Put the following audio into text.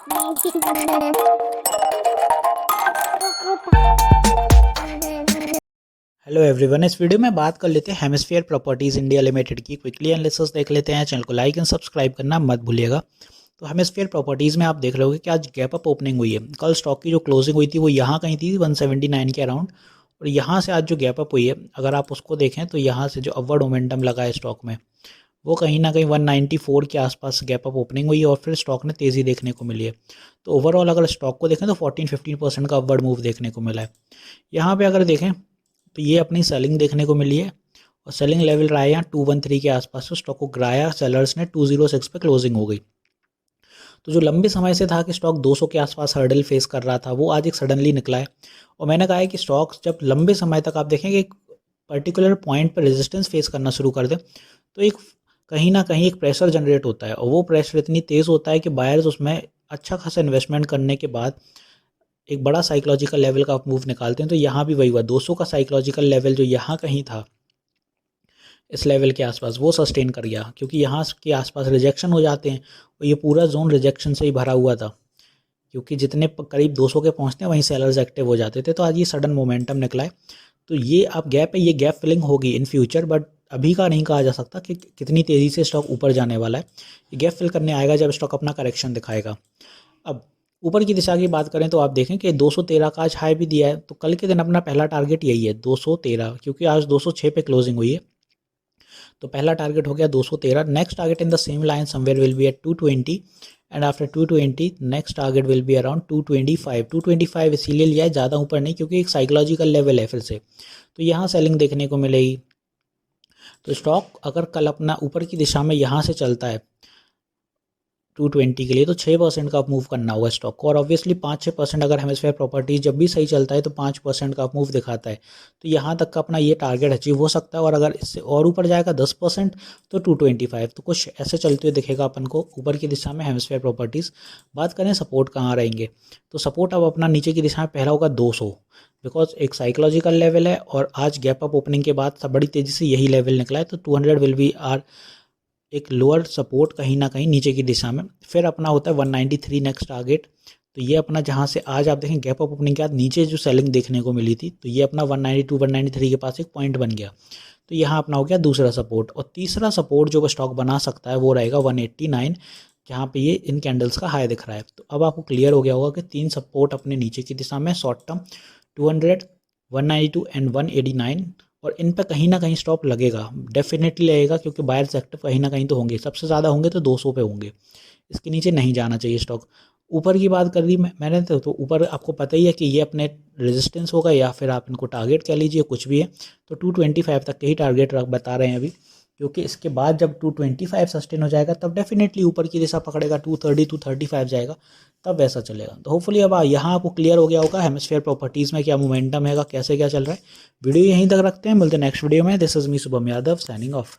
Hello everyone, इस video में बात कर लेते हैं हेमिस्फीयर प्रॉपर्टीज़ इंडिया लिमिटेड की। क्विकली एनालिसिस देख लेते हैं। चैनल को लाइक एंड सब्सक्राइब करना मत भूलिएगा। तो हेमिस्फीयर प्रॉपर्टीज़ में आप देख रहे होगे कि आज गैप अप ओपनिंग हुई है। कल स्टॉक की जो क्लोजिंग हुई थी वो यहाँ कहीं थी 179 के अराउंड, और यहाँ से आज जो गैप अप हुई है अगर आप उसको देखें तो यहाँ से जो अपवर्ड मोमेंटम लगा है स्टॉक में वो कहीं ना कहीं 194 के आसपास गैप अप ओपनिंग हुई है और फिर स्टॉक ने तेज़ी देखने को मिली है। तो ओवरऑल अगर स्टॉक को देखें तो 14-15% का अपवर्ड मूव देखने को मिला है। यहाँ पे अगर देखें तो ये अपनी सेलिंग देखने को मिली है और सेलिंग लेवल रहा है यहाँ 213 के आसपास। तो स्टॉक को गिराया सेलर्स ने, 206 पे क्लोजिंग हो गई। तो जो लंबे समय से था कि स्टॉक 200 के आसपास हर्डल फेस कर रहा था वो आज एक सडनली निकला है। और मैंने कहा है कि स्टॉक्स जब लंबे समय तक आप देखेंगे एक पर्टिकुलर पॉइंट पर रेजिस्टेंस फेस करना शुरू कर दें तो एक कहीं ना कहीं एक प्रेशर जनरेट होता है और वो प्रेशर इतनी तेज़ होता है कि बायर्स उसमें अच्छा खासा इन्वेस्टमेंट करने के बाद एक बड़ा साइकोलॉजिकल लेवल का आप मूव निकालते हैं। तो यहाँ भी वही हुआ, 200 का साइकोलॉजिकल लेवल जो यहाँ कहीं था इस लेवल के आसपास वो सस्टेन कर गया, क्योंकि यहाँ के आसपास रिजेक्शन हो जाते हैं और ये पूरा जोन रिजेक्शन से ही भरा हुआ था, क्योंकि जितने करीब 200 के पहुँचते हैं वहीं सेलर्स एक्टिव हो जाते थे। तो आज ये सडन मोमेंटम निकला है। तो ये आप गैप है, ये गैप फिलिंग होगी इन फ्यूचर, बट अभी का नहीं कहा जा सकता कि कितनी तेज़ी से स्टॉक ऊपर जाने वाला है। ये गैप फिल करने आएगा जब स्टॉक अपना करेक्शन दिखाएगा। अब ऊपर की दिशा की बात करें तो आप देखें कि 213 का आज हाई भी दिया है। तो कल के दिन अपना पहला टारगेट यही है 213, क्योंकि आज 206 पे क्लोजिंग हुई है। तो पहला टारगेट हो गया 213। Next target in the same line somewhere will be at 220 and after 220 next target will be around 225। 225 इसीलिए लिया है, ज़्यादा ऊपर नहीं, क्योंकि एक साइकोलॉजिकल लेवल है फिर से। तो यहाँ सेलिंग देखने को मिलेगी। तो स्टॉक अगर कल अपना ऊपर की दिशा में यहाँ से चलता है 220 के लिए तो 6% का मूव करना होगा स्टॉक को। और ऑब्वियसली 5-6% अगर हेमिस्फीयर प्रॉपर्टीज जब भी सही चलता है तो 5% का मूव दिखाता है। तो यहाँ तक का अपना ये टारगेट अचीव हो सकता है। और अगर इससे और ऊपर जाएगा 10% तो 225। तो कुछ ऐसे चलते हुए दिखेगा अपन को ऊपर की दिशा में हेमिस्फीयर प्रॉपर्टीज़। बात करें सपोर्ट कहाँ रहेंगे, तो सपोर्ट अब अपना नीचे की दिशा में पहला होगा 200, बिकॉज एक साइकोलॉजिकल लेवल है और आज गैप अप ओपनिंग के बाद सब बड़ी तेज़ी से यही लेवल निकला है। तो 200 विल बी आर एक लोअर सपोर्ट कहीं ना कहीं नीचे की दिशा में। फिर अपना होता है 193 नेक्स्ट टारगेट। तो ये अपना जहाँ से आज आप देखें गैप अप ओपनिंग के बाद नीचे जो सेलिंग देखने को मिली थी तो ये अपना 192 193 के पास एक पॉइंट बन गया। तो यहाँ अपना हो गया दूसरा सपोर्ट। और तीसरा सपोर्ट जो स्टॉक बना सकता है वो रहेगा 189, जहाँ पे ये इन कैंडल्स का हाई दिख रहा है। तो अब आपको क्लियर हो गया होगा कि 3 सपोर्ट अपने नीचे की दिशा में शॉर्ट टर्म 200, 192 एंड 189, और इन पे कहीं ना कहीं स्टॉप लगेगा, डेफिनेटली लगेगा, क्योंकि बायर्स एक्टिव कहीं ना कहीं तो होंगे। सबसे ज़्यादा होंगे तो 200 पे होंगे, इसके नीचे नहीं जाना चाहिए स्टॉक। ऊपर की बात कर ली मैंने तो ऊपर आपको पता ही है कि ये अपने रेजिस्टेंस होगा या फिर आप इनको टारगेट कह लीजिए, कुछ भी है। तो 225 तक के ही टारगेट बता रहे हैं अभी, क्योंकि इसके बाद जब 225 सस्टेन हो जाएगा तब डेफिनेटली ऊपर की दिशा पकड़ेगा, 230 235 जाएगा, तब वैसा चलेगा। तो होपफुली अब यहाँ आपको क्लियर हो गया होगा हेमिस्फीयर प्रॉपर्टीज़ में क्या मोमेंटम है, कैसे क्या चल रहा है। वीडियो यहीं तक रखते हैं, मिलते हैं नेक्स्ट वीडियो में। This is me Shubham Yadav signing off.